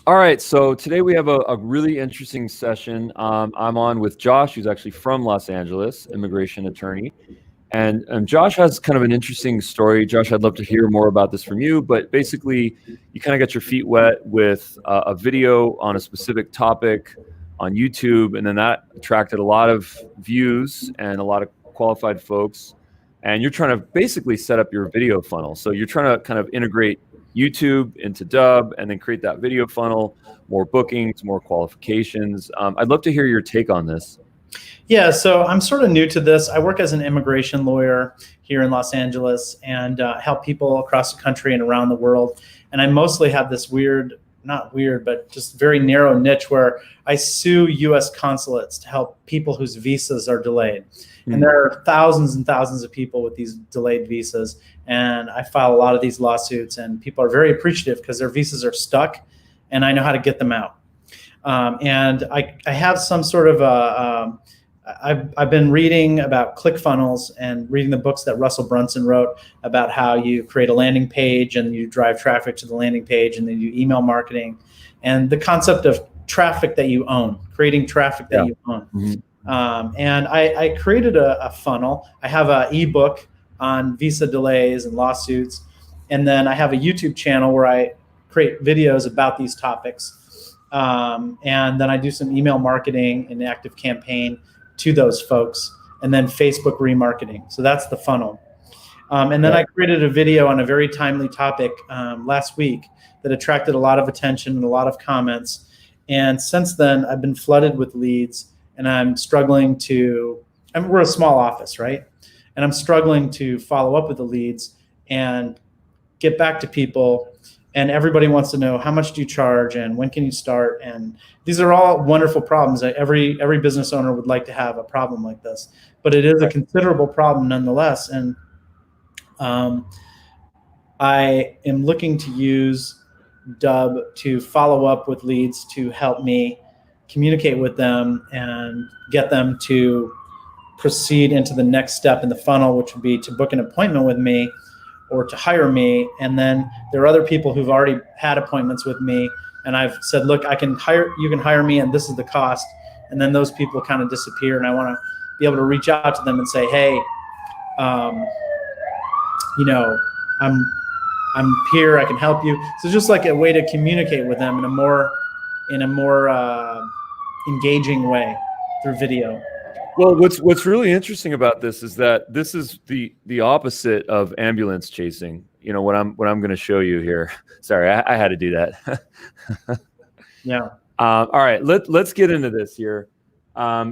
All right, so today we have a really interesting session. I'm on with Josh, who's actually from Los Angeles, immigration attorney. And Josh has kind of an interesting story. Josh, I'd love to hear more about this from you, but basically, you kind of got your feet wet with a video on a specific topic on YouTube, and then that attracted a lot of views and a lot of qualified folks. And you're trying to basically set up your video funnel. So you're trying to kind of integrate YouTube into Dubb and then create that video funnel, more bookings, more qualifications. I'd love to hear your take on this. Yeah, so I'm sort of new to this. I work as an immigration lawyer here in Los Angeles and help people across the country and around the world. And I mostly have this not weird, but just very narrow niche where I sue U.S. consulates to help people whose visas are delayed. Mm-hmm. And there are thousands and thousands of people with these delayed visas. And I file a lot of these lawsuits, and people are very appreciative because their visas are stuck, and I know how to get them out. And I have some sort of I've been reading about ClickFunnels and reading the books that Russell Brunson wrote about how you create a landing page and you drive traffic to the landing page and then you email marketing, and the concept of traffic that you own, creating traffic that you own. Mm-hmm. And I created a funnel. I have an ebook on visa delays and lawsuits, and then I have a YouTube channel where I create videos about these topics. And then I do some email marketing and active campaign to those folks, and then Facebook remarketing. So that's the funnel. And then I created a video on a very timely topic last week that attracted a lot of attention and a lot of comments. And since then, I've been flooded with leads, and I'm struggling we're a small office, right? And I'm struggling to follow up with the leads and get back to people. And everybody wants to know, how much do you charge and when can you start? And these are all wonderful problems. Every business owner would like to have a problem like this, but it is a considerable problem nonetheless. And I am looking to use Dubb to follow up with leads to help me communicate with them and get them to proceed into the next step in the funnel, which would be to book an appointment with me or to hire me. And then there are other people who've already had appointments with me, and I've said, look, you can hire me, and this is the cost. And then those people kind of disappear, and I want to be able to reach out to them and say, hey, I'm here, I can help you. So just like a way to communicate with them in a more engaging way through video. Well, what's really interesting about this is that this is the opposite of ambulance chasing. You know, what I'm going to show you here. Sorry, I had to do that. Yeah. All right, let's get into this here.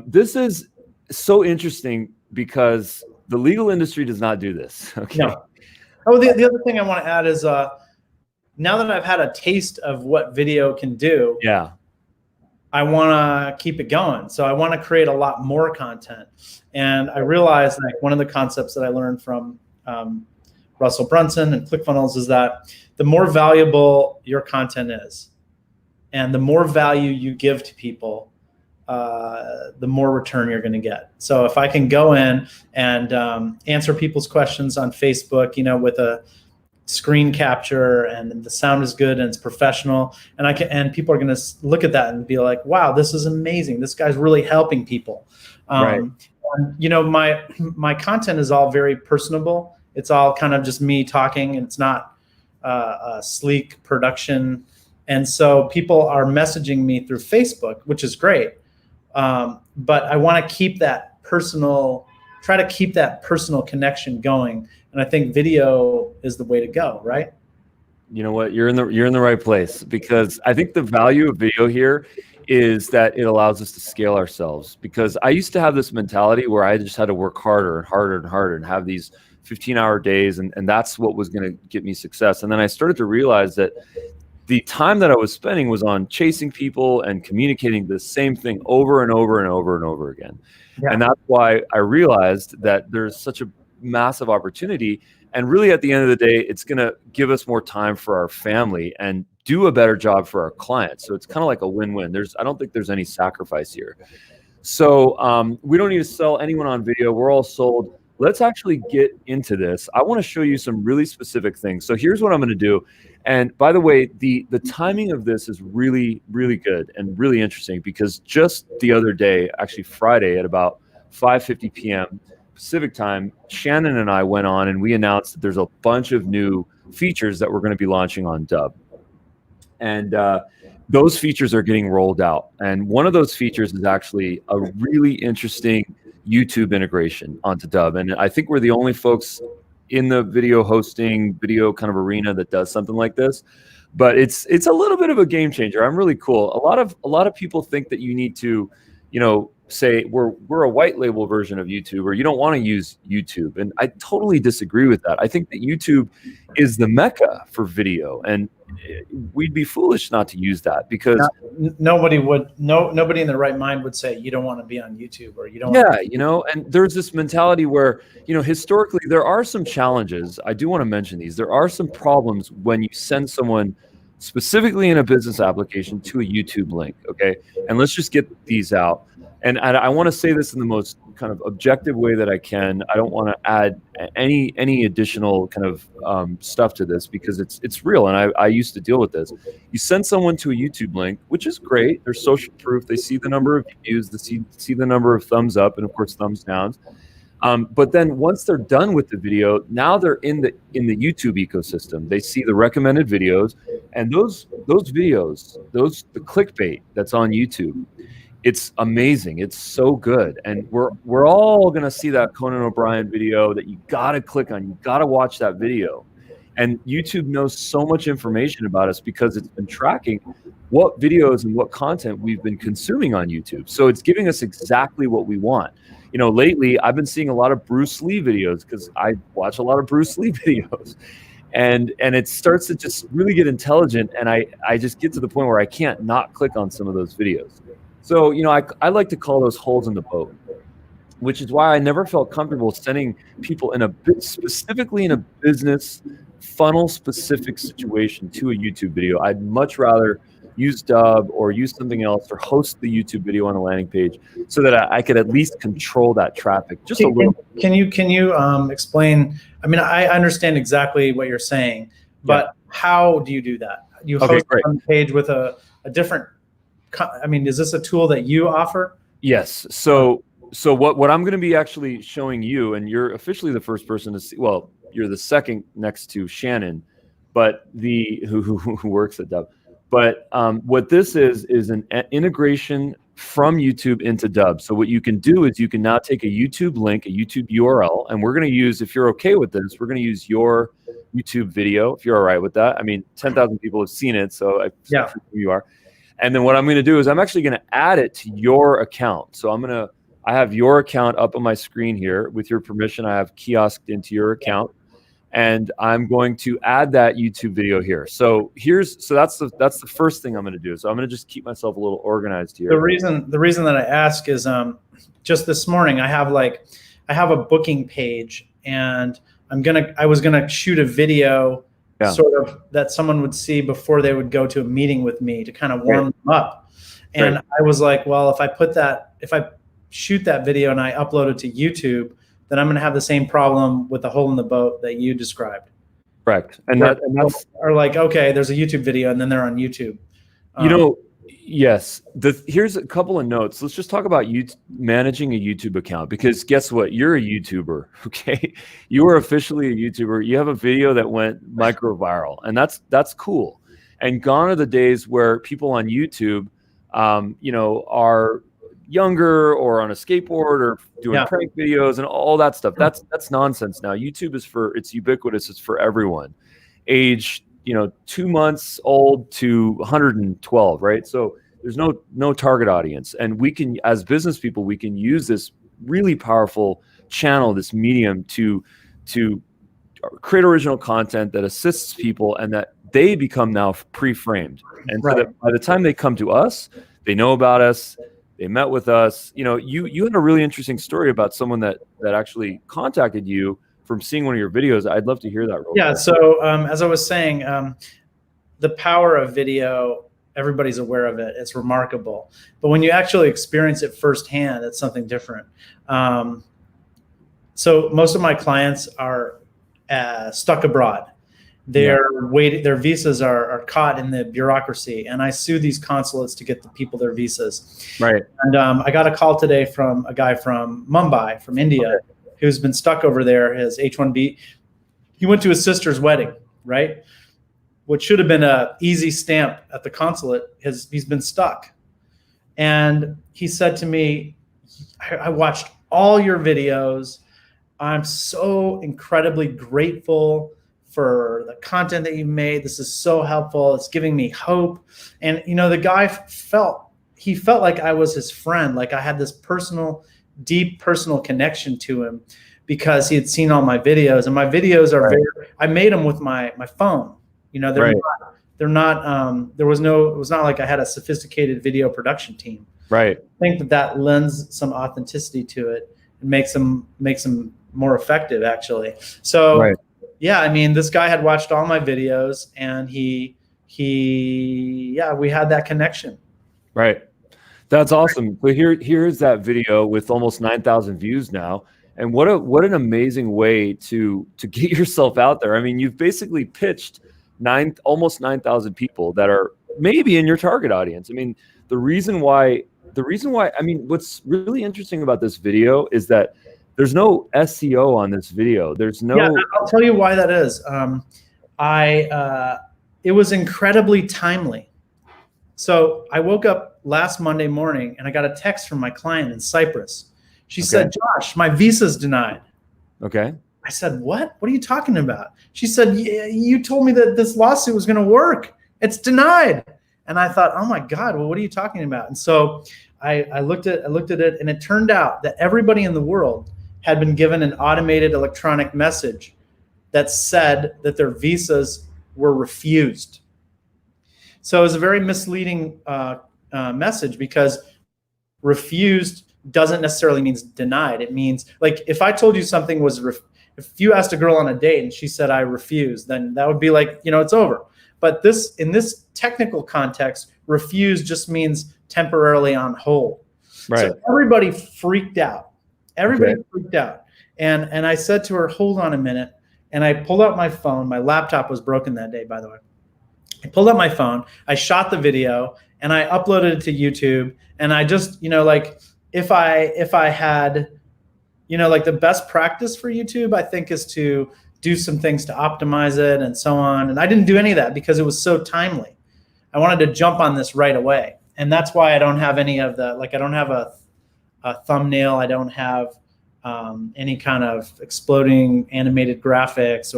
This is so interesting because the legal industry does not do this. Okay. No. Oh, the other thing I want to add is now that I've had a taste of what video can do. Yeah. I want to keep it going. So I want to create a lot more content. And I realized, like, one of the concepts that I learned from Russell Brunson and ClickFunnels is that the more valuable your content is and the more value you give to people, the more return you're going to get. So if I can go in and answer people's questions on Facebook, with a screen capture and the sound is good and it's professional, and people are going to look at that and be like, wow, this is amazing, this guy's really helping people. Right. And, my content is all very personable. It's all kind of just me talking, and it's not a sleek production. And so people are messaging me through Facebook, which is great, but I want to keep that personal connection going. And I think video is the way to go, right? You know what? You're in the right place, because I think the value of video here is that it allows us to scale ourselves. Because I used to have this mentality where I just had to work harder and harder and harder and have these 15-hour days, and that's what was going to get me success. And then I started to realize that the time that I was spending was on chasing people and communicating the same thing over and over and over and over again. Yeah. And that's why I realized that there's such a massive opportunity, and really at the end of the day, it's going to give us more time for our family and do a better job for our clients. So it's kind of like a win-win. I don't think there's any sacrifice here. So we don't need to sell anyone on video. We're all sold let's actually get into this. I want to show you some really specific things. So here's what I'm going to do. And by the way, the timing of this is really, really good and really interesting, because just the other day, actually Friday at about 5:50 p.m. Pacific time, Shannon and I went on and we announced that there's a bunch of new features that we're going to be launching on Dubb. And those features are getting rolled out. And one of those features is actually a really interesting YouTube integration onto Dubb. And I think we're the only folks in the video hosting, video kind of arena that does something like this. But it's a little bit of a game changer. I'm really cool. A lot of people think that you need to, say we're a white label version of YouTube, or you don't want to use YouTube. And I totally disagree with that. I think that YouTube is the mecca for video, and we'd be foolish not to use that, because nobody in their right mind would say you don't want to be on YouTube, or you don't. Yeah, and there's this mentality where, historically there are some challenges. I do want to mention these. There are some problems when you send someone specifically in a business application to a YouTube link. Okay. And let's just get these out. And I want to say this in the most kind of objective way that I can. I don't want to add any additional kind of stuff to this, because it's real, and I used to deal with this. You send someone to a YouTube link, which is great. There's social proof. They see the number of views, they see the number of thumbs up, and of course thumbs downs. But then once they're done with the video, now they're in the YouTube ecosystem. They see the recommended videos, and those videos, the clickbait that's on YouTube. It's amazing. It's so good. And we're all going to see that Conan O'Brien video that you got to click on. You got to watch that video. And YouTube knows so much information about us because it's been tracking what videos and what content we've been consuming on YouTube. So it's giving us exactly what we want. Lately I've been seeing a lot of Bruce Lee videos because I watch a lot of Bruce Lee videos. And it starts to just really get intelligent. And I just get to the point where I can't not click on some of those videos. So, I like to call those holes in the boat, which is why I never felt comfortable sending people specifically in a business funnel specific situation to a YouTube video. I'd much rather use Dubb or use something else, or host the YouTube video on a landing page, so that I could at least control that traffic just a little. Can you explain? I mean, I understand exactly what you're saying, but how do you do that? You host on the page with a different. I mean, is this a tool that you offer? Yes. So what I'm going to be actually showing you, and you're officially the first person to see. Well, you're the second next to Shannon, but who works at Dubb. But what this is an integration from YouTube into Dubb. So what you can do is you can now take a YouTube link, a YouTube URL, and we're going to use, if you're okay with this, we're going to use your YouTube video, if you're all right with that. I mean, 10,000 people have seen it, so you are. And then what I'm going to do is I'm actually going to add it to your account. So I have your account up on my screen here. With your permission, I have kiosked into your account, and I'm going to add that YouTube video here. So that's the first thing I'm going to do. So I'm going to just keep myself a little organized here. The reason that I ask is just this morning I have a booking page, and I was gonna shoot a video. Yeah. Sort of that someone would see before they would go to a meeting with me to kind of warm them up. And I was like, well, if I shoot that video and I upload it to YouTube, then I'm going to have the same problem with the hole in the boat that you described. Correct. And that's are like, okay, there's a YouTube video and then they're on YouTube. Yes. Here's a couple of notes. Let's just talk about managing a YouTube account, because guess what? You're a YouTuber, okay? You are officially a YouTuber. You have a video that went micro viral, and that's cool. And gone are the days where people on YouTube, are younger or on a skateboard or doing prank videos and all that stuff. That's nonsense now. YouTube it's ubiquitous. It's for everyone. Age 2 months old to 112, right? So there's no target audience. And we can, as business people, we can use this really powerful channel, this medium to create original content that assists people, and that they become now pre-framed. And so that by the time they come to us, they know about us, they met with us. You had a really interesting story about someone that actually contacted you from seeing one of your videos. I'd love to hear that. Yeah. So as I was saying, the power of video, everybody's aware of it. It's remarkable. But when you actually experience it firsthand, it's something different. So most of my clients are stuck abroad. Their visas are caught in the bureaucracy, and I sue these consulates to get the people their visas. Right. And I got a call today from a guy from Mumbai, from India, who's been stuck over there. His H-1B. He went to his sister's wedding, right? What should have been an easy stamp at the consulate, he's been stuck. And he said to me, I watched all your videos. I'm so incredibly grateful for the content that you made. This is so helpful. It's giving me hope. And, the guy felt like I was his friend. Like I had this deep personal connection to him because he had seen all my videos, and my videos are I made them with my phone. They're not, it was not like I had a sophisticated video production team. Right. I think that lends some authenticity to it and makes them more effective, actually. So yeah, I mean, this guy had watched all my videos, and we had that connection. Right. That's awesome. But here's that video with almost 9,000 views now. And what an amazing way to get yourself out there. I mean, you've basically pitched almost 9,000 people that are maybe in your target audience. I mean, the reason why, I mean, what's really interesting about this video is that there's no SEO on this video. There's no. Yeah, I'll tell you why that is. It was incredibly timely. So I woke up last Monday morning and I got a text from my client in Cyprus. She said, "Josh, my visa's denied." Okay. I said, "What? What are you talking about?" She said, "You told me that this lawsuit was going to work. It's denied." And I thought, "Oh my God, well, what are you talking about?" And so I looked at it, and it turned out that everybody in the world had been given an automated electronic message that said that their visas were refused. So it was a very misleading message, because refused doesn't necessarily mean denied. It means, like, if I told you something was, if you asked a girl on a date and she said, "I refuse," then that would be like, it's over. But in this technical context, refuse just means temporarily on hold. Right. So everybody freaked out. Freaked out. And I said to her, "Hold on a minute." And I pulled out my phone. My laptop was broken that day, by the way. I pulled out my phone. I shot the video and I uploaded it to YouTube. And I just, if I had, like, the best practice for YouTube, I think, is to do some things to optimize it and so on. And I didn't do any of that because it was so timely. I wanted to jump on this right away. And that's why I don't have any of the, I don't have a thumbnail. I don't have any kind of exploding animated graphics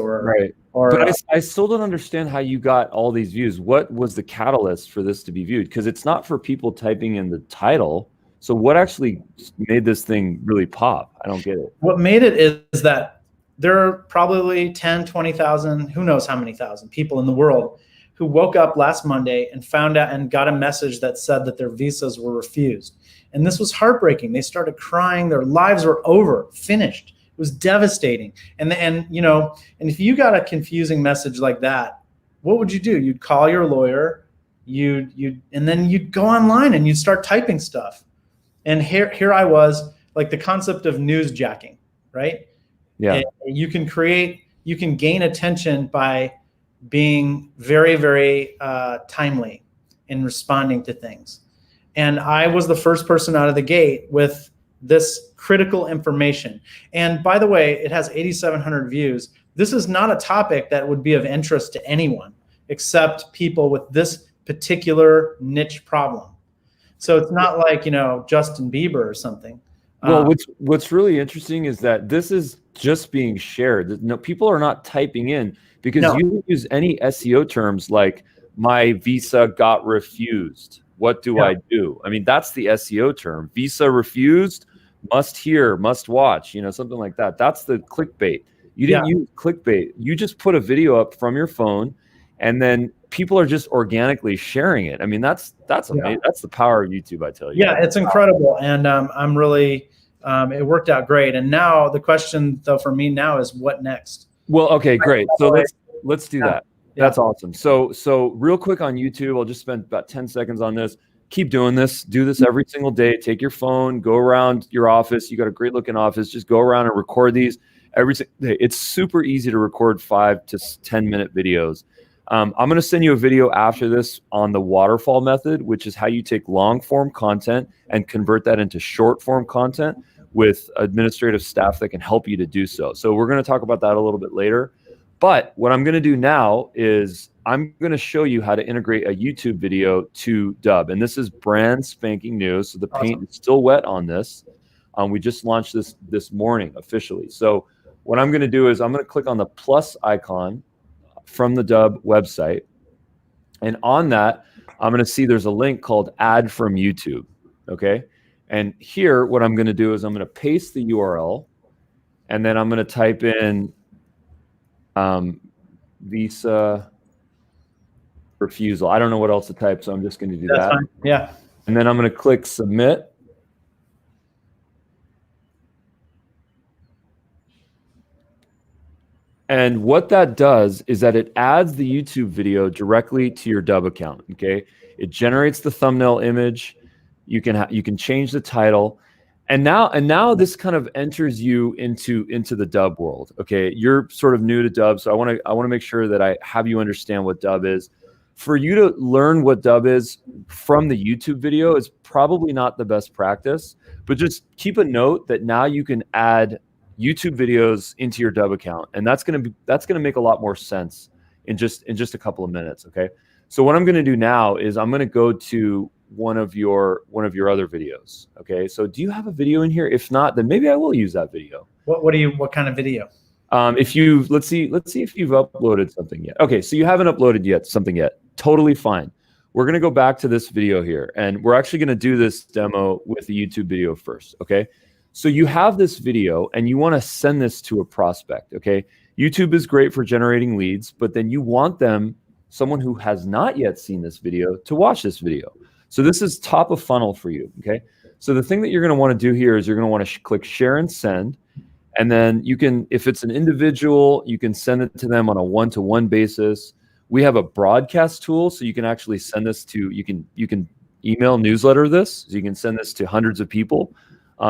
But I still don't understand how you got all these views. What was the catalyst for this to be viewed? Because it's not for people typing in the title. So what actually made this thing really pop? I don't get it. What made it is that there are probably 10, 20,000, who knows how many thousand people in the world who woke up last Monday and found out and got a message that said that their visas were refused. And this was heartbreaking. They started crying. Their lives were over, finished. It was devastating. And if you got a confusing message like that, what would you do? You'd call your lawyer, and then you'd go online and you'd start typing stuff. And here I was, like, the concept of newsjacking, right? Yeah. And you can gain attention by being very, very timely in responding to things. And I was the first person out of the gate with this critical information. And by the way, it has 8,700 views. This is not a topic that would be of interest to anyone except people with this particular niche problem. So it's not like, Justin Bieber or something. Well, what's really interesting is that this is just being shared. No, people are not typing in, because you use any SEO terms like "my visa got refused. What do I do?" I mean, that's the SEO term. Visa refused, must hear, must watch, something like that. That's the clickbait. You didn't use clickbait. You just put a video up from your phone, and then people are just organically sharing it. I mean, that's amazing. That's the power of YouTube, I tell you. Yeah, it's incredible. And I'm really, it worked out great. And now the question, though, for me now is, what next? Well, okay, great. So let's do that. That's awesome. So real quick on YouTube, I'll just spend about 10 seconds on this. keep doing this. Do this every single day. Take your phone, go around your office. You got a great looking office. Just go around and record these every single day. It's super easy to record 5 to 10-minute videos. I'm going to send you a video after this on the waterfall method, which is how you take long form content and convert that into short form content with administrative staff that can help you to do so. So we're going to talk about that a little bit later. But what I'm going to do now is I'm going to show you how to integrate a YouTube video to Dubb. And this is brand spanking new. So the paint is still wet on this. We just launched this morning officially. So what I'm going to do is I'm going to click on the plus icon from the Dubb website. And on that, I'm going to see there's a link called Add from YouTube. Okay. And here, what I'm going to do is I'm going to paste the URL. And then I'm going to type in visa refusal. I don't know what else to type, so I'm just going to do that. Fine. Yeah. And then I'm going to click submit. And what that does is that it adds the YouTube video directly to your Dubb account. Okay, it generates the thumbnail image. You can change the title, and now this kind of enters you into the Dubb world. Okay, you're sort of new to Dubb, so I want to make sure that I have you understand what Dubb is. For you to learn what Dubb is from the YouTube video is probably not the best practice, but just keep a note that now you can add YouTube videos into your Dubb account, and that's gonna make a lot more sense in just a couple of minutes. Okay, so what I'm gonna do now is I'm gonna go to one of your other videos. Okay, so do you have a video in here? If not, then maybe I will use that video. What kind of video? If you let's see if you've uploaded something yet. Okay, so you haven't uploaded something yet. Totally fine. We're gonna go back to this video here, and we're actually gonna do this demo with the YouTube video first. Okay. So you have this video and you want to send this to a prospect, okay? YouTube is great for generating leads, but then you want someone who has not yet seen this video, to watch this video. So this is top of funnel for you, okay? So the thing that you're going to want to do here is you're going to want to click share and send. And then you can, if it's an individual, you can send it to them on a one-to-one basis. We have a broadcast tool, so you can actually send this to, you can email newsletter this, so you can send this to hundreds of people.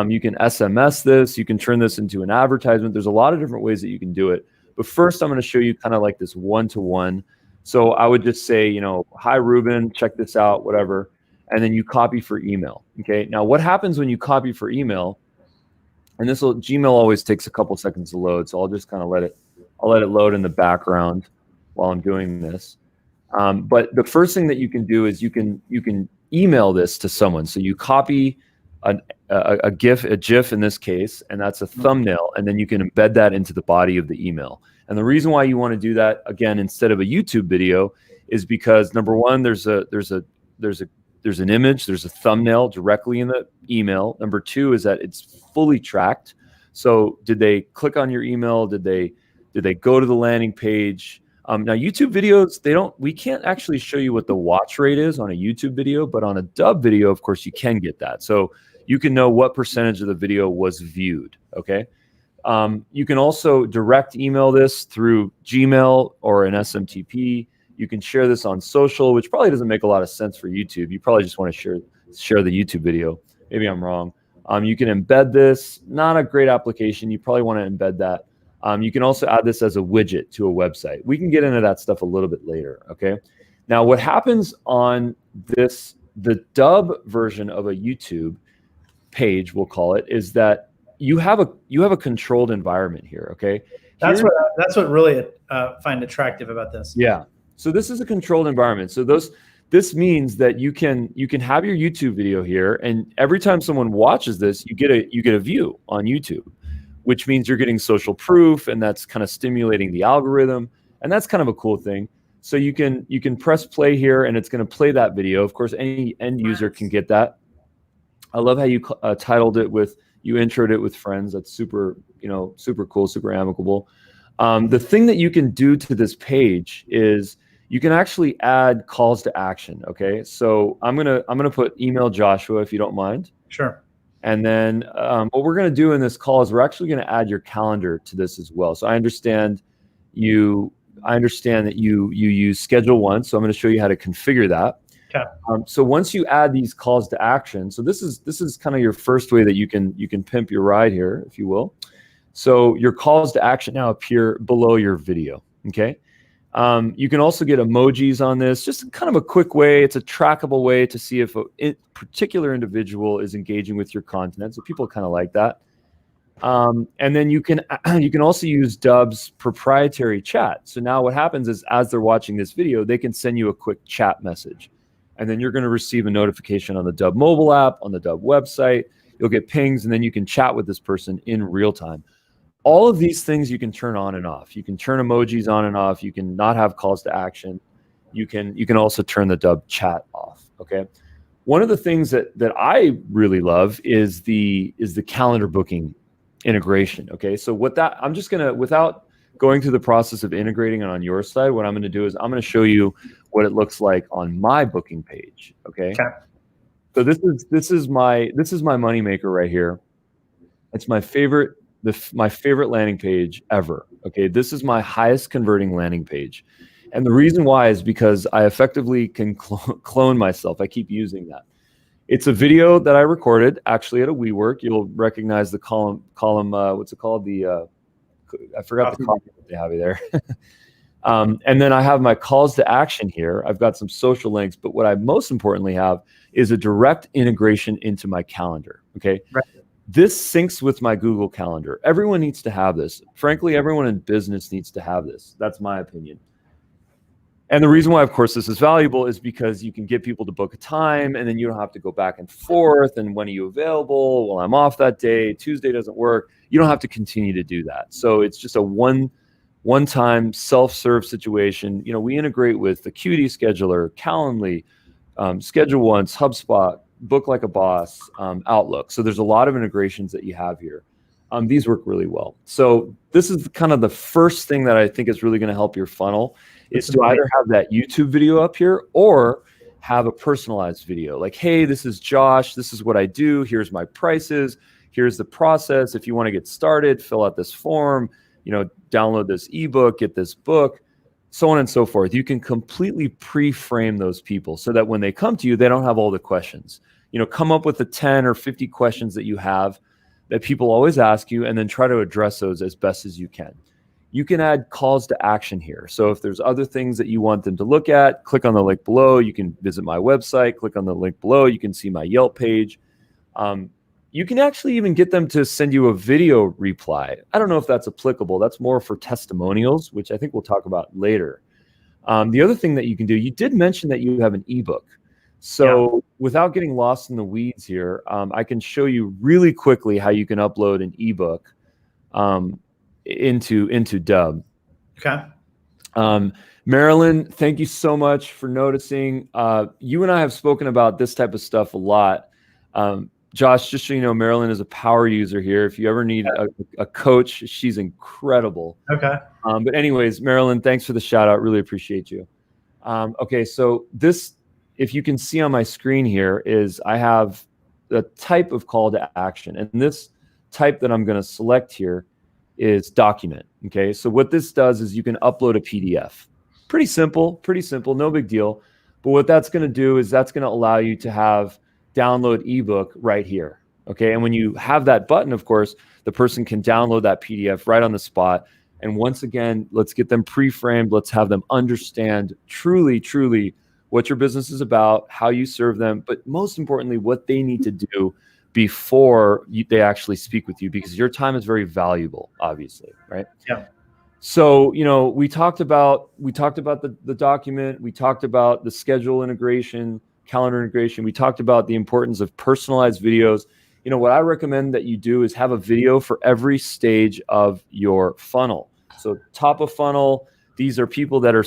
You can SMS this, you can turn this into an advertisement. There's a lot of different ways that you can do it. But first, I'm going to show you kind of like this one-to-one. So I would just say, hi, Ruben, check this out, whatever. And then you copy for email. Okay. Now, what happens when you copy for email? And Gmail always takes a couple seconds to load. So I'll just kind of let it load in the background while I'm doing this. But the first thing that you can do is you can email this to someone. So you copy a GIF in this case, and that's a thumbnail, and then you can embed that into the body of the email. And the reason why you want to do that, again, instead of a YouTube video, is because number one, there's an image, there's a thumbnail directly in the email. Number two is that it's fully tracked. So did they click on your email? Did they go to the landing page? Now YouTube videos, we can't actually show you what the watch rate is on a YouTube video, but on a Dubb video, of course, you can get that. So you can know what percentage of the video was viewed. Okay. You can also direct email this through Gmail or an SMTP. You can share this on social, which probably doesn't make a lot of sense for YouTube. You probably just want to share the YouTube video. Maybe I'm wrong. You can embed this. Not a great application. You probably want to embed that. You can also add this as a widget to a website. We can get into that stuff a little bit later. Okay. Now, what happens on the Dubb version of a YouTube page, we'll call it, is that you have a controlled environment here. Okay. That's what really find attractive about this. Yeah. So this is a controlled environment. So this means that you can have your YouTube video here, and every time someone watches this, you get a view on YouTube, which means you're getting social proof, and that's kind of stimulating the algorithm, and that's kind of a cool thing. So you can press play here, and it's going to play that video. Of course, any end user can get that. I love how you titled it you introed it with friends. That's super cool, super amicable. The thing that you can do to this page is you can actually add calls to action. Okay, so I'm gonna put email Joshua, if you don't mind. Sure. And then what we're gonna do in this call is we're actually gonna add your calendar to this as well. So I understand that you use Schedule One, so I'm gonna show you how to configure that. Okay. So once you add these calls to action, so this is kind of your first way that you can pimp your ride here, if you will. So your calls to action now appear below your video. Okay. You can also get emojis on this, just kind of a quick way. It's a trackable way to see if a particular individual is engaging with your content. So people kind of like that. And then you can also use Dubb's proprietary chat. So now what happens is, as they're watching this video, they can send you a quick chat message, and then you're going to receive a notification on the Dubb mobile app, on the Dubb website. You'll get pings, and then you can chat with this person in real time. All of these things you can turn on and off. You can turn emojis on and off. You can not have calls to action. You can also turn the Dubb chat off. Okay. One of the things that I really love is the calendar booking integration. Okay. So I'm just going to, without going through the process of integrating it on your side, what I'm going to do is I'm going to show you what it looks like on my booking page. Okay. So this is my moneymaker right here. It's my favorite landing page ever. Okay. This is my highest converting landing page. And the reason why is because I effectively can clone myself. I keep using that. It's a video that I recorded actually at a WeWork. You'll recognize the column. What's it called? I forgot the column that they have there. And then I have my calls to action here. I've got some social links, but what I most importantly have is a direct integration into my calendar. Okay. Right. This syncs with my Google Calendar. Everyone needs to have this. Frankly, everyone in business needs to have this. That's my opinion. And the reason why, of course, this is valuable is because you can get people to book a time, and then you don't have to go back and forth. And when are you available? Well, I'm off that day. Tuesday doesn't work. You don't have to continue to do that. So it's just a one-time self-serve situation. You know, we integrate with the QD scheduler, Calendly, Schedule Once, HubSpot, Book Like a Boss, Outlook. So there's a lot of integrations that you have here. These work really well. So this is kind of the first thing that I think is really going to help your funnel, is to either have that YouTube video up here or have a personalized video. Like, hey, this is Josh. This is what I do. Here's my prices. Here's the process. If you want to get started, fill out this form, download this ebook, get this book, so on and so forth. You can completely pre-frame those people so that when they come to you, they don't have all the questions. Come up with the 10 or 50 questions that you have that people always ask you, and then try to address those as best as you can. You can add calls to action here. So if there's other things that you want them to look at, click on the link below. You can visit my website, click on the link below. You can see my Yelp page. You can actually even get them to send you a video reply. I don't know if that's applicable. That's more for testimonials, which I think we'll talk about later. The other thing that you can do, you did mention that you have an ebook. So without getting lost in the weeds here, I can show you really quickly how you can upload an ebook into Dubb. Okay. Marilyn, thank you so much for noticing. You and I have spoken about this type of stuff a lot. Josh, just so you know, Marilyn is a power user here. If you ever need a coach, she's incredible. Okay. But anyways, Marilyn, thanks for the shout out. Really appreciate you. Okay, so this, if you can see on my screen here, is I have the type of call to action. And this type that I'm going to select here is document. Okay, so what this does is you can upload a PDF. Pretty simple, no big deal. But what that's going to do is that's going to allow you to have download ebook right here. Okay, and when you have that button, of course, the person can download that PDF right on the spot. And once again, let's get them pre-framed. Let's have them understand truly what your business is about, how you serve them, but most importantly, what they need to do before they actually speak with you, because your time is very valuable, obviously, right? Yeah. So, we talked about the document, we talked about the schedule integration, calendar integration, we talked about the importance of personalized videos. What I recommend that you do is have a video for every stage of your funnel. So top of funnel, these are people that are,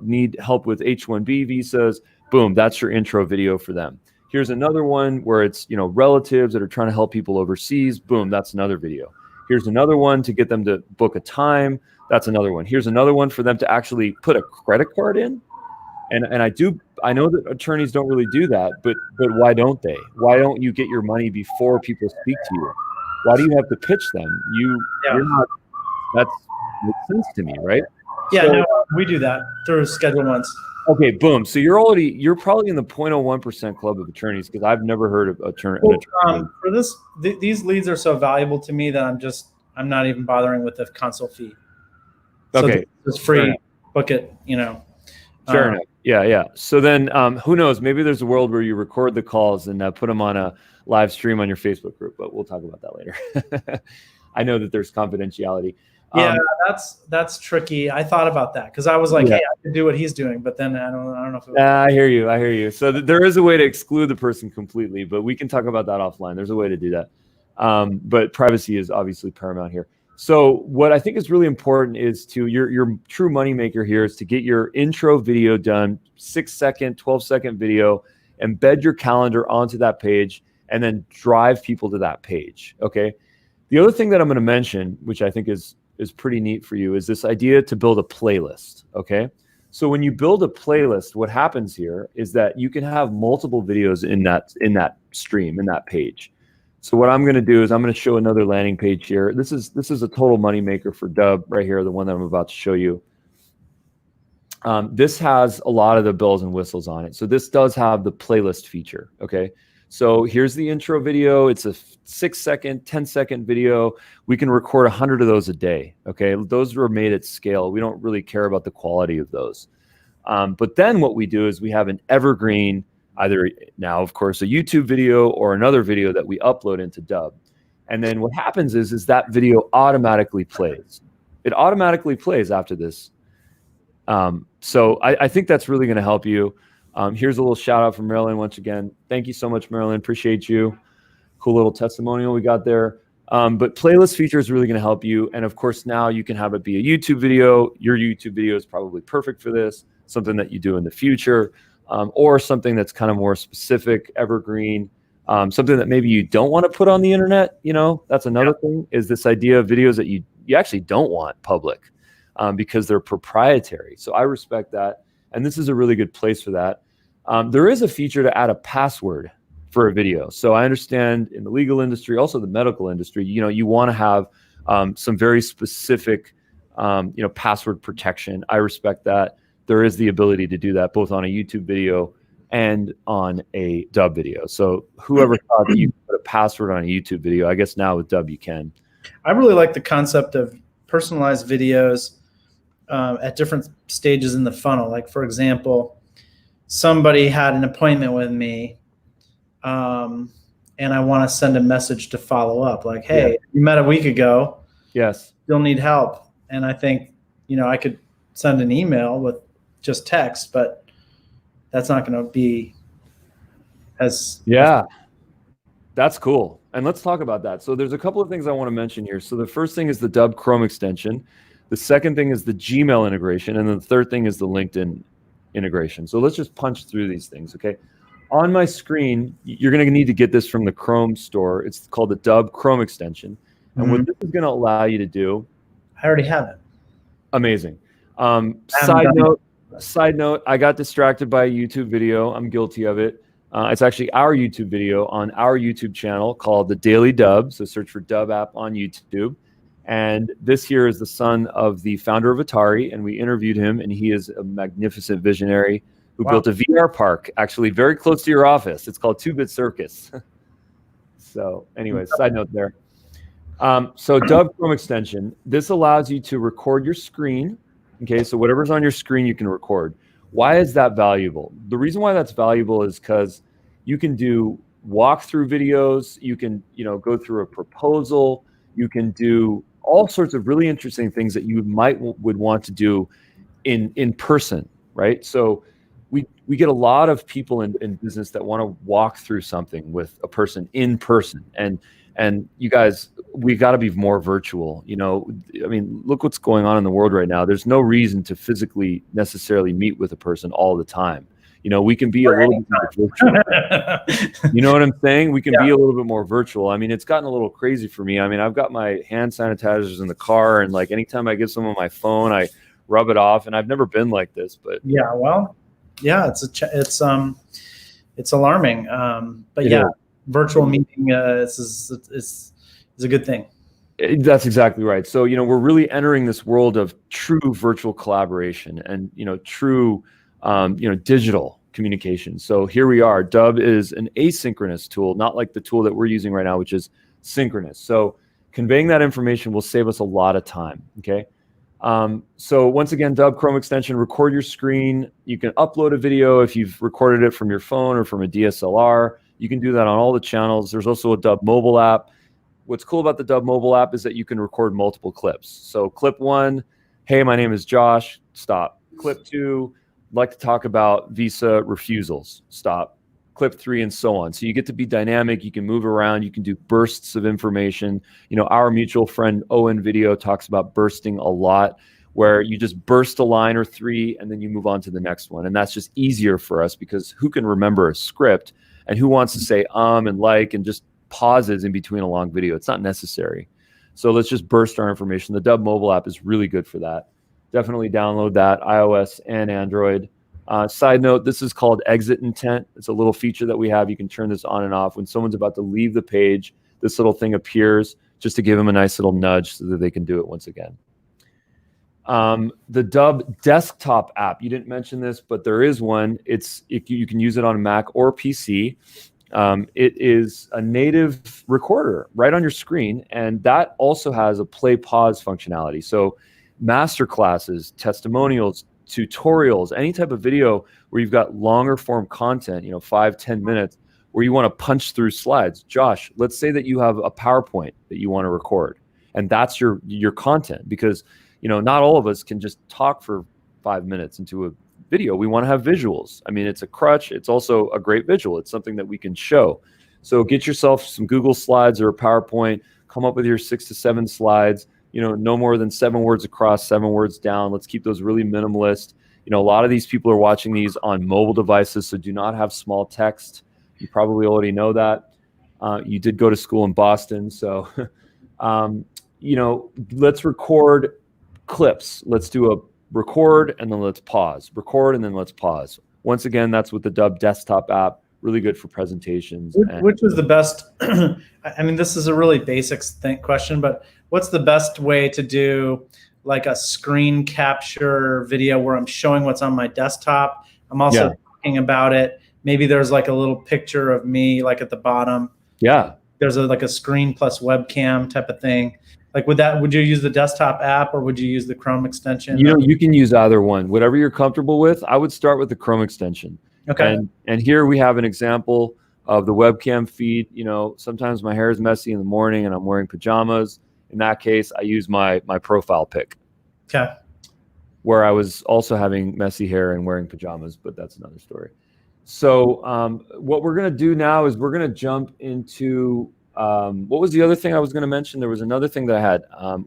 need help with H-1B visas. Boom, that's your intro video for them. Here's another one where it's, relatives that are trying to help people overseas. Boom, that's another video. Here's another one to get them to book a time. That's another one. Here's another one for them to actually put a credit card in. And I know that attorneys don't really do that, but why don't they? Why don't you get your money before people speak to you? Why do you have to pitch them? You're not, that makes sense to me, right? Yeah, so, no, we do that through Schedule Once. Okay, boom. So you're probably in the 0.01% club of attorneys, because I've never heard of an attorney. For this, these leads are so valuable to me that I'm not even bothering with the consult fee. So Okay, it's free. Book it. You know. Fair enough. Yeah. So then, who knows? Maybe there's a world where you record the calls and put them on a live stream on your Facebook group, but we'll talk about that later. I know that there's confidentiality. Yeah, that's tricky. I thought about that because I was like, hey, I could do what he's doing, but then I don't know if it was I hear you. So there is a way to exclude the person completely, but we can talk about that offline. There's a way to do that. But privacy is obviously paramount here. So what I think is really important is to your true moneymaker here is to get your intro video done, 6-second, 12-second video, embed your calendar onto that page, and then drive people to that page. Okay. The other thing that I'm going to mention, which I think is pretty neat for you, is this idea to build a playlist. Okay. So when you build a playlist, what happens here is that you can have multiple videos in that stream, in that page. So what I'm going to do is I'm going to show another landing page here. This is a total moneymaker for Dubb right here, the one that I'm about to show you. This has a lot of the bells and whistles on it. So this does have the playlist feature. Okay. So here's the intro video. It's a 6-second, 10-second video. We can record 100 of those a day. Okay. Those were made at scale. We don't really care about the quality of those. But then what we do is we have an evergreen, either now, of course, a YouTube video or another video that we upload into Dubb. And then what happens is that video automatically plays. It automatically plays after this. So I think that's really going to help you. Here's a little shout out from Marilyn once again. Thank you so much, Marilyn. Appreciate you. Cool little testimonial we got there. But playlist feature is really going to help you. And of course, now you can have it be a YouTube video. Your YouTube video is probably perfect for this, something that you do in the future. Or something that's kind of more specific, evergreen, something that maybe you don't want to put on the internet. You know, that's another thing, is this idea of videos that you actually don't want public because they're proprietary. So I respect that. And this is a really good place for that. There is a feature to add a password for a video. So I understand in the legal industry, also the medical industry, you know, you want to have some very specific, password protection. I respect that. There is the ability to do that both on a YouTube video and on a Dubb video. So whoever thought that you could put a password on a YouTube video, I guess now with Dubb you can. I really like the concept of personalized videos at different stages in the funnel. Like, for example, somebody had an appointment with me and I want to send a message to follow up. Like, hey, you met a week ago. Yes. You'll need help. And I think, I could send an email with just text, but that's not going to be as that's cool. And let's talk about that. So there's a couple of things I want to mention here. So the first thing is the Dubb Chrome extension. The second thing is the Gmail integration, and then the third thing is the LinkedIn integration. So let's just punch through these things. Okay, on my screen, you're going to need to get this from the Chrome store. It's called the Dubb Chrome extension. And what this is going to allow you to do, I already have it. Amazing. Side note, I got distracted by a YouTube video. I'm guilty of it. It's actually our YouTube video on our YouTube channel called The Daily Dubb. So search for Dubb app on YouTube. And this here is the son of the founder of Atari. And we interviewed him, and he is a magnificent visionary who built a VR park, actually very close to your office. It's called 2-Bit Circus. So anyways, side note there. So Dubb Chrome extension, this allows you to record your screen. Okay, so whatever's on your screen, you can record. Why is that valuable? The reason why that's valuable is because you can do walkthrough videos. You can, go through a proposal. You can do all sorts of really interesting things that you would want to do in person, right? So we get a lot of people in business that want to walk through something with a person in person, and you guys, we got to be more virtual. I mean, look what's going on in the world right now. There's no reason to physically necessarily meet with a person all the time. We can be a little bit more virtual. You know what I'm saying? We can be a little bit more virtual. I mean, it's gotten a little crazy for me. I mean, I've got my hand sanitizers in the car, and like anytime I give someone my phone, I rub it off. And I've never been like this, but it's alarming. But virtual meeting is a good thing. That's exactly right. So, we're really entering this world of true virtual collaboration and, true digital communication. So here we are. Dubb is an asynchronous tool, not like the tool that we're using right now, which is synchronous. So conveying that information will save us a lot of time. Okay. So once again, Dubb Chrome extension, record your screen. You can upload a video if you've recorded it from your phone or from a DSLR. You can do that on all the channels. There's also a Dubb mobile app. What's cool about the Dubb mobile app is that you can record multiple clips. So clip 1, hey, my name is Josh, stop. Clip 2, like to talk about visa refusals, stop. Clip 3, and so on. So you get to be dynamic. You can move around. You can do bursts of information. Our mutual friend Owen Video talks about bursting a lot, where you just burst a line or 3 and then you move on to the next one. And that's just easier for us, because who can remember a script, and who wants to say and like and just pauses in between a long video? It's not necessary. So let's just burst our information. The Dubb mobile app is really good for that. Definitely download that, iOS and Android. Side note, this is called exit intent. It's a little feature that we have. You can turn this on and off. When someone's about to leave the page, this little thing appears just to give them a nice little nudge so that they can do it once again. The Dubb desktop app, you didn't mention this, but there is one. You can use it on Mac or PC. It is a native recorder right on your screen, and that also has a play pause functionality. So master classes, testimonials, tutorials, any type of video where you've got longer form content, 5-10 minutes, where you want to punch through slides. Josh, let's say that you have a PowerPoint that you want to record, and that's your content, because not all of us can just talk for 5 minutes into a video. We want to have visuals. I mean, it's a crutch. It's also a great visual. It's something that we can show. So get yourself some Google Slides or a PowerPoint, come up with your 6 to 7 slides, no more than 7 words across, 7 words down. Let's keep those really minimalist. A lot of these people are watching these on mobile devices, so do not have small text. You probably already know that. You did go to school in Boston. So, let's record clips. Let's do a record and then let's pause. Record and then let's pause. Once again, that's with the Dubb desktop app. Really good for presentations. Which was the best? I mean, this is a really basic question, but what's the best way to do like a screen capture video where I'm showing what's on my desktop? I'm also talking about it. Maybe there's like a little picture of me like at the bottom. Yeah. There's like a screen plus webcam type of thing. Like would you use the desktop app or would you use the Chrome extension? You can use either one, whatever you're comfortable with. I would start with the Chrome extension. Okay. And here we have an example of the webcam feed. Sometimes my hair is messy in the morning and I'm wearing pajamas. In that case, I use my profile pic. Okay. Where I was also having messy hair and wearing pajamas, but that's another story. So what we're going to do now is we're going to jump into what was the other thing I was going to mention? There was another thing that I had.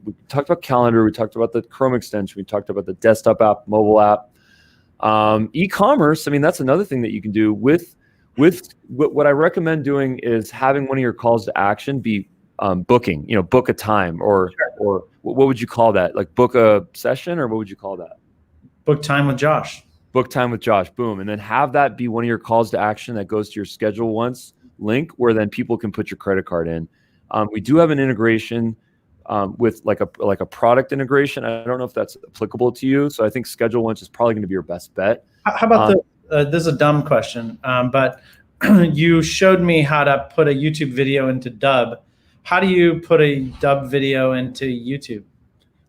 We talked about calendar. We talked about the Chrome extension. We talked about the desktop app, mobile app. E-commerce, I mean, that's another thing that you can do with what I recommend doing is having one of your calls to action be booking, book a time or what would you call that? Like book a session, or what would you call that? Book time with Josh. Book time with Josh, boom. And then have that be one of your calls to action that goes to your schedule once link, where then people can put your credit card in. We do have an integration with like a product integration. I don't know if that's applicable to you. So I think Schedule Once is probably going to be your best bet. How about this is a dumb question, but you showed me how to put a YouTube video into Dubb. How do you put a Dubb video into YouTube?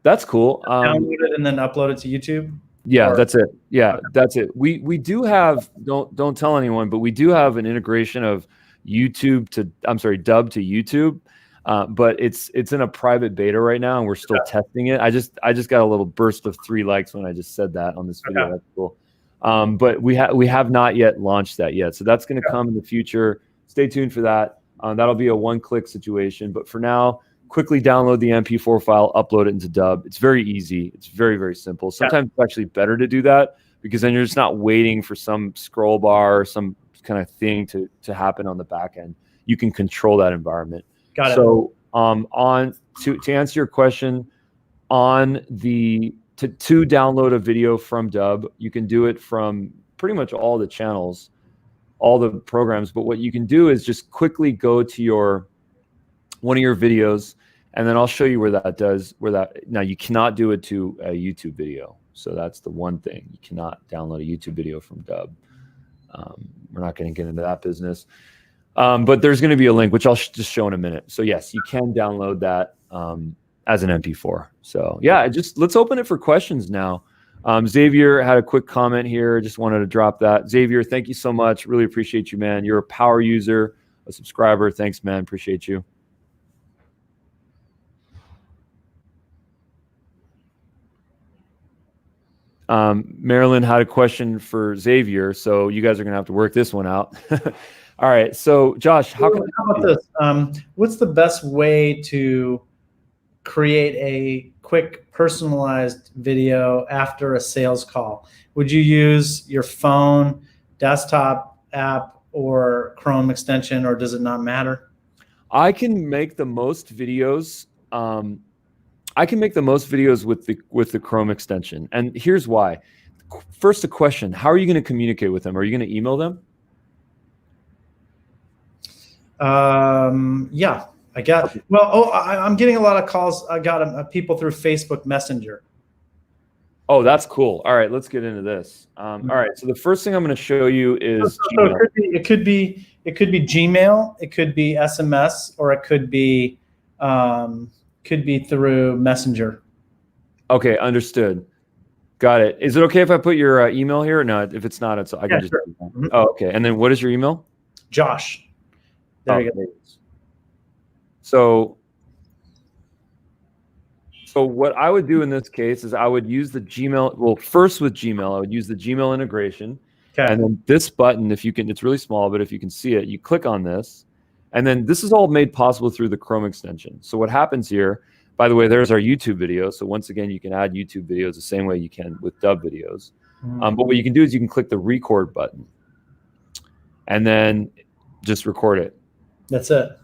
That's cool. Download it and then upload it to YouTube? Yeah, that's it. Yeah, that's it. We do have, don't tell anyone, but we do have an integration of Dubb to YouTube. But it's in a private beta right now, and we're still testing it. I just got a little burst of 3 likes when I just said that on this video. Okay. That's cool. But we have not yet launched that yet, so that's going to come in the future. Stay tuned for that. That'll be a one-click situation. But for now, quickly download the MP4 file, upload it into Dubb. It's very easy. It's very, very simple. Sometimes it's actually better to do that, because then you're just not waiting for some scroll bar or some kind of thing to happen on the back end. You can control that environment. Got it. So to answer your question, to download a video from Dubb, you can do it from pretty much all the channels, all the programs. But what you can do is just quickly go to one of your videos, and then I'll show you where that does. Now you cannot do it to a YouTube video. So that's the one thing. You cannot download a YouTube video from Dubb. We're not going to get into that business. But there's going to be a link, which I'll just show in a minute. So yes, you can download that as an MP4. So yeah, let's open it for questions now. Xavier had a quick comment here. Just wanted to drop that. Xavier, thank you so much. Really appreciate you, man. You're a power user, a subscriber. Thanks, man. Appreciate you. Marilyn had a question for Xavier, so you guys are going to have to work this one out. All right. So Josh, how about this? What's the best way to create a quick personalized video after a sales call? Would you use your phone, desktop app, or Chrome extension, or does it not matter? I can make the most videos. I can make the most videos with the Chrome extension, and here's why. First, a question: how are you going to communicate with them? Are you going to email them? Yeah, I got. Well, I'm getting a lot of calls. I got people through Facebook Messenger. Oh, that's cool. All right, let's get into this. All right, so the first thing I'm going to show you is so it could be Gmail, it could be SMS, or it could be through Messenger. Okay, understood. Got it. Is it okay if I put your email here or not? If it's not, I can just. Sure. Oh, okay. And then what is your email? Josh. There you go. So what I would do in this case is I would use the Gmail. Well, first with Gmail, I would use the Gmail integration. Okay. And then this button, if you can, it's really small, but if you can see it, you click on this. And then this is all made possible through the Chrome extension. So what happens here, by the way, there's our YouTube video. So once again, you can add YouTube videos the same way you can with Dubb videos. But what you can do is you can click the record button and then just record it. That's it.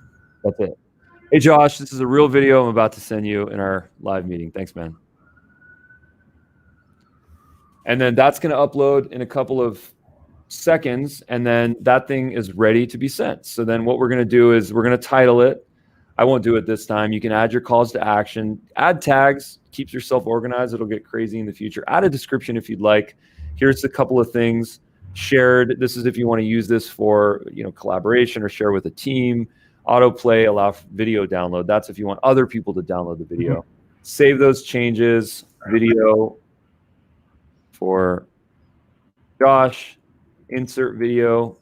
That's it. Hey, Josh, this is a real video I'm about to send you in our live meeting. Thanks, man. And then that's going to upload in a couple of seconds, and then that thing is ready to be sent. So then what we're going to do is we're going to title it. I won't do it this time. You can add your calls to action, add tags, keeps yourself organized. It'll get crazy in the future. Add a description if you'd like. Here's a couple of things. Shared. This is if you want to use this for, collaboration or share with a team. Autoplay, allow video download. That's if you want other people to download the video. Save those changes. Video for Josh. Insert video.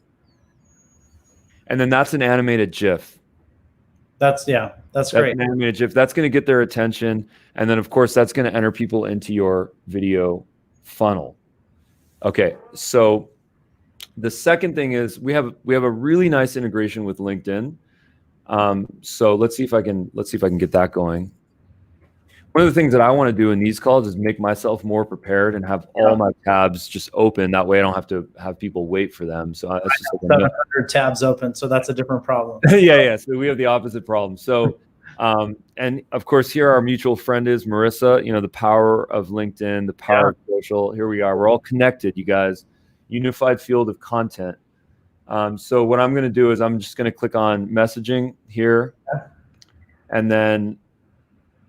And then that's an animated GIF. That's great. An animated GIF. That's going to get their attention. And then, of course, that's going to enter people into your video funnel. Okay, so the second thing is we have a really nice integration with LinkedIn. So let's see if I can get that going. One of the things that I want to do in these calls is make myself more prepared and have all my tabs just open. That way I don't have to have people wait for them. So that's just like 700 tabs open. So that's a different problem. yeah. So we have the opposite problem. So, and of course, here our mutual friend is Marissa. The power of LinkedIn, the power of social. Here we are. We're all connected, you guys. Unified field of content. So what I'm going to do is I'm just going to click on messaging here, and then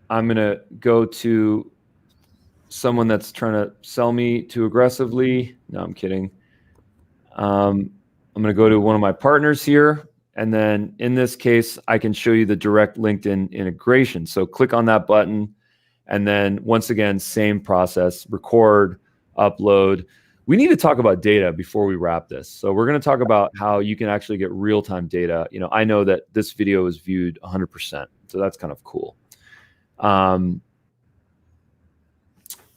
I'm going to go to someone that's trying to sell me too aggressively. No, I'm kidding. I'm going to go to one of my partners here. And then in this case, I can show you the direct LinkedIn integration. So click on that button. And then once again, same process, record, upload. We need to talk about data before we wrap this. So we're going to talk about how you can actually get real-time data. I know that this video is viewed 100%. So that's kind of cool.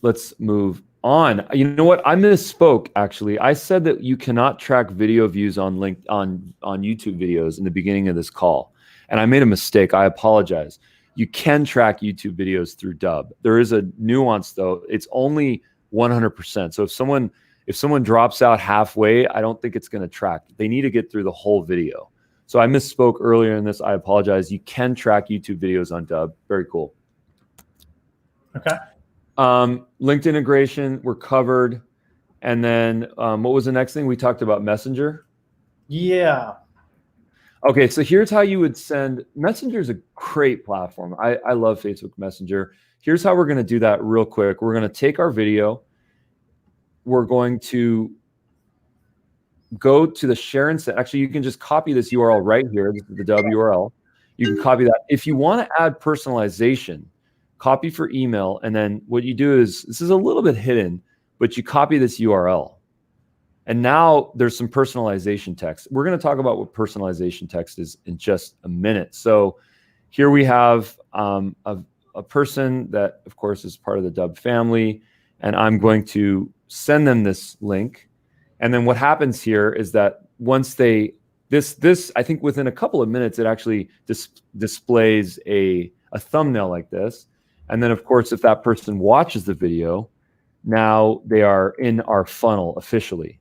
Let's move on. You know what? I misspoke, actually. I said that you cannot track video views on YouTube videos in the beginning of this call. And I made a mistake. I apologize. You can track YouTube videos through Dubb. There is a nuance, though. It's only 100%. So if someone drops out halfway, I don't think it's going to track. They need to get through the whole video. So I misspoke earlier in this. I apologize. You can track YouTube videos on Dubb. Very cool. Okay. LinkedIn integration, we're covered. And then what was the next thing? We talked about Messenger. Yeah. Okay, so here's how you would send. Messenger is a great platform. I love Facebook Messenger. Here's how we're going to do that real quick. We're going to take our video. we're going to go to the share and send. Actually, you can just copy this URL right here. This is the Dubb URL. You can copy that. If you want to add personalization, copy for email. And then what you do is, this is a little bit hidden, but you copy this URL. And now there's some personalization text. We're going to talk about what personalization text is in just a minute. So here we have a person that, of course, is part of the Dubb family. And I'm going to send them this link. And then what happens here is that once they, this I think within a couple of minutes, it actually displays a thumbnail like this. And then, of course, if that person watches the video, now they are in our funnel officially.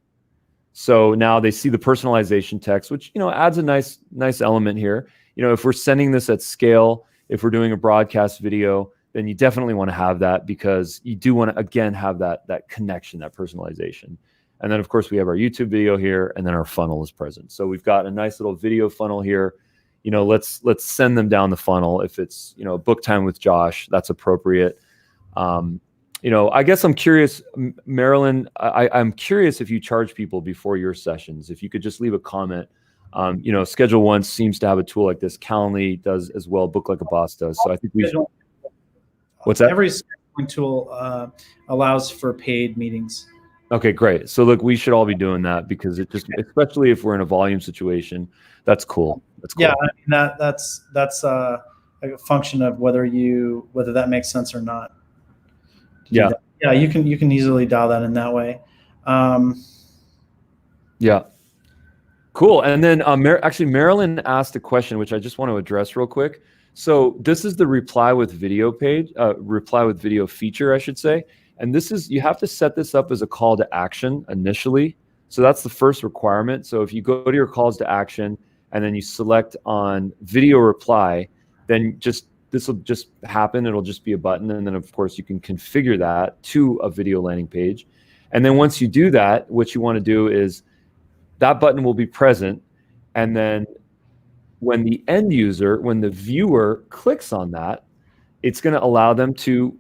So now they see the personalization text, which, you know, adds a nice element here. You know, if we're sending this at scale, if we're doing a broadcast video, then you definitely want to have that, because you do want to, again, have that connection, that personalization. And then, of course, we have our YouTube video here, and then our funnel is present. So we've got a nice little video funnel here. You know, let's send them down the funnel. If it's, you know, book time with Josh, that's appropriate. You know, I guess I'm curious, Marilyn, I'm curious if you charge people before your sessions. If you could just leave a comment. You know, Schedule One seems to have a tool like this. Calendly does as well. Book Like a Boss does. So I think we should. What's that? Every scheduling tool allows for paid meetings. Okay, great. So look, we should all be doing that, because it just, especially if we're in a volume situation, that's cool. That's cool. Yeah, I mean, that's a function of whether that makes sense or not. Yeah. Yeah, you can easily dial that in that way. Yeah. Cool. And then actually, Marilyn asked a question, which I just want to address real quick. So this is the reply with video page, reply with video feature, I should say. And this is, you have to set this up as a call to action initially. So that's the first requirement. So if you go to your calls to action and then you select on video reply, then this will just happen. It'll just be a button. And then, of course, you can configure that to a video landing page. And then once you do that, what you want to do is that button will be present. And then when the end user, when the viewer clicks on that, it's going to allow them to,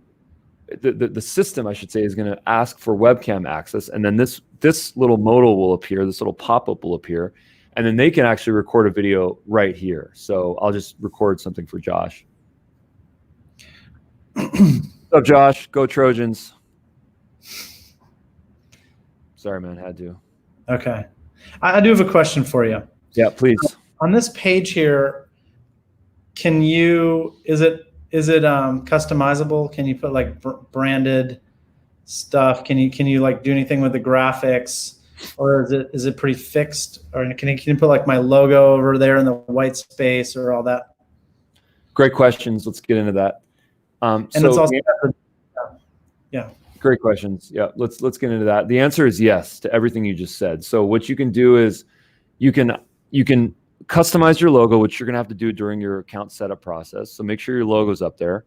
the system, I should say, is going to ask for webcam access. And then this little modal will appear, this little pop-up will appear. And then they can actually record a video right here. So I'll just record something for Josh. What's up, Josh? Go Trojans. Sorry, man, had to. Okay. I do have a question for you. Yeah, please. On this page here, is it customizable? Can you put like branded stuff? Can you like do anything with the graphics, or is it pretty fixed? Or can you put like my logo over there in the white space or all that? Great questions. Let's get into that. And so, it's also, yeah. Great questions. Yeah, let's get into that. The answer is yes to everything you just said. So what you can do is you can customize your logo, which you're going to have to do during your account setup process. So make sure your logo's up there.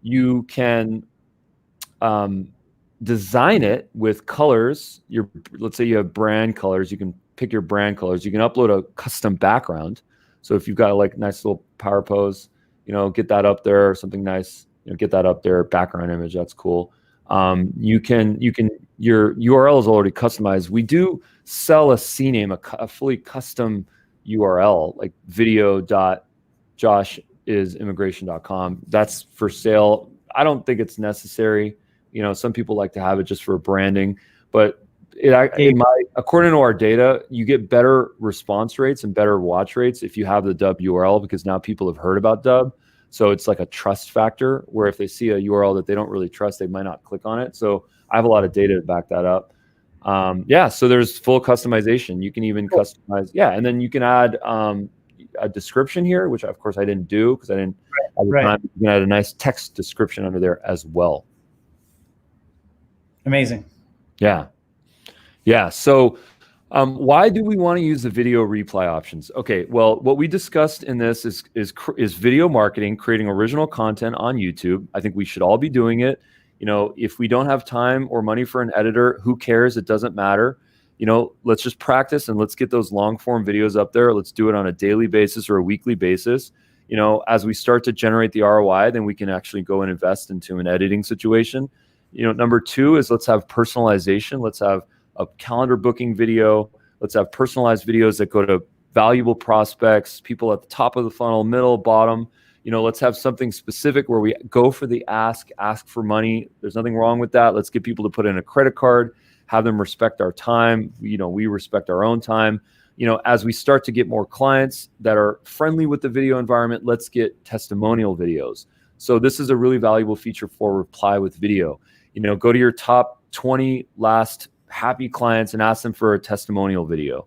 You can design it with colors. Let's say you have brand colors. You can pick your brand colors. You can upload a custom background. So if you've got a like nice little power pose, you know, get that up there, or something nice, you know, get that up there. Background image, that's cool. Your URL is already customized. We do sell a CNAME, a fully custom URL, like video.joshimmigration.com. That's for sale. I don't think it's necessary. You know, some people like to have it just for branding, but according to our data, you get better response rates and better watch rates if you have the Dubb URL, because now people have heard about Dubb. So it's like a trust factor, where if they see a URL that they don't really trust, they might not click on it. So I have a lot of data to back that up. Yeah, so there's full customization. You can even customize. Yeah, and then you can add a description here, which of course I didn't do because I didn't have the time. You can add a nice text description under there as well. Amazing. Yeah. Yeah. So why do we want to use the video reply options? Okay, well, what we discussed in this is video marketing, creating original content on YouTube. I think we should all be doing it. You know, if we don't have time or money for an editor, who cares? It doesn't matter. You know, let's just practice and let's get those long form videos up there. Let's do it on a daily basis or a weekly basis. You know, as we start to generate the ROI, then we can actually go and invest into an editing situation. Number 2 is let's have personalization. Let's have a calendar booking video. Let's have personalized videos that go to valuable prospects, people at the top of the funnel, middle, bottom. Let's have something specific where we go for the ask for money. There's nothing wrong with that. Let's get people to put in a credit card, have them respect our time. We respect our own time. As we start to get more clients that are friendly with the video environment, let's get testimonial videos. So this is a really valuable feature for reply with video. Go to your top 20 last happy clients and ask them for a testimonial video.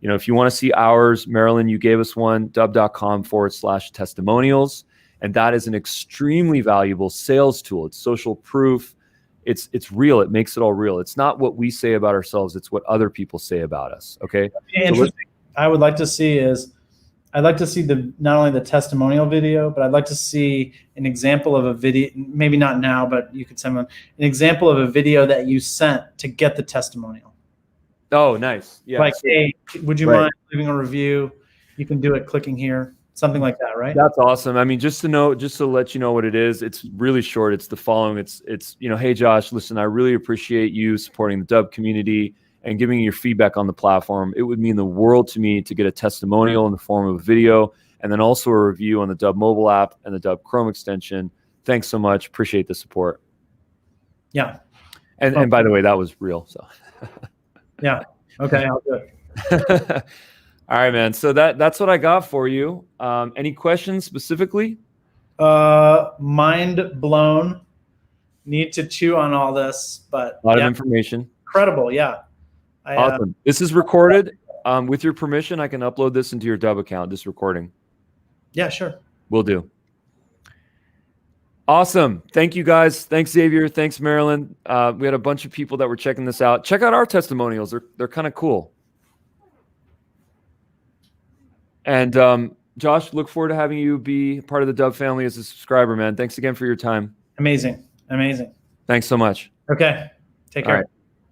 If you want to see ours, Marilyn, you gave us one, dubb.com/testimonials. And that is an extremely valuable sales tool. It's social proof. It's real. It makes it all real. It's not what we say about ourselves. It's what other people say about us. Okay. Interesting. I would like to see I'd like to see not only the testimonial video, but I'd like to see an example of a video, maybe not now, but you could send an example of a video that you sent to get the testimonial. Oh, nice. Yeah. Like, hey, would you mind leaving a review? You can do it clicking here, something like that, right? That's awesome. I mean, just to let you know what it is, it's really short. It's the following. It's hey, Josh, listen, I really appreciate you supporting the Dubb community and giving your feedback on the platform. It would mean the world to me to get a testimonial in the form of a video and then also a review on the Dubb mobile app and the Dubb Chrome extension. Thanks so much. Appreciate the support. Yeah. And by the way, that was real. So. Yeah. Okay, I'll do it. All right, man. So that's what I got for you. Any questions specifically? Mind blown. Need to chew on all this, but a lot of information. Incredible, yeah. Awesome. This is recorded. With your permission, I can upload this into your Dubb account. This recording. Yeah, sure. Will do. Awesome. Thank you, guys. Thanks, Xavier. Thanks, Marilyn. We had a bunch of people that were checking this out. Check out our testimonials. They're kind of cool. And Josh, look forward to having you be part of the Dubb family as a subscriber, man. Thanks again for your time. Amazing. Amazing. Thanks so much. Okay. Take care. All right.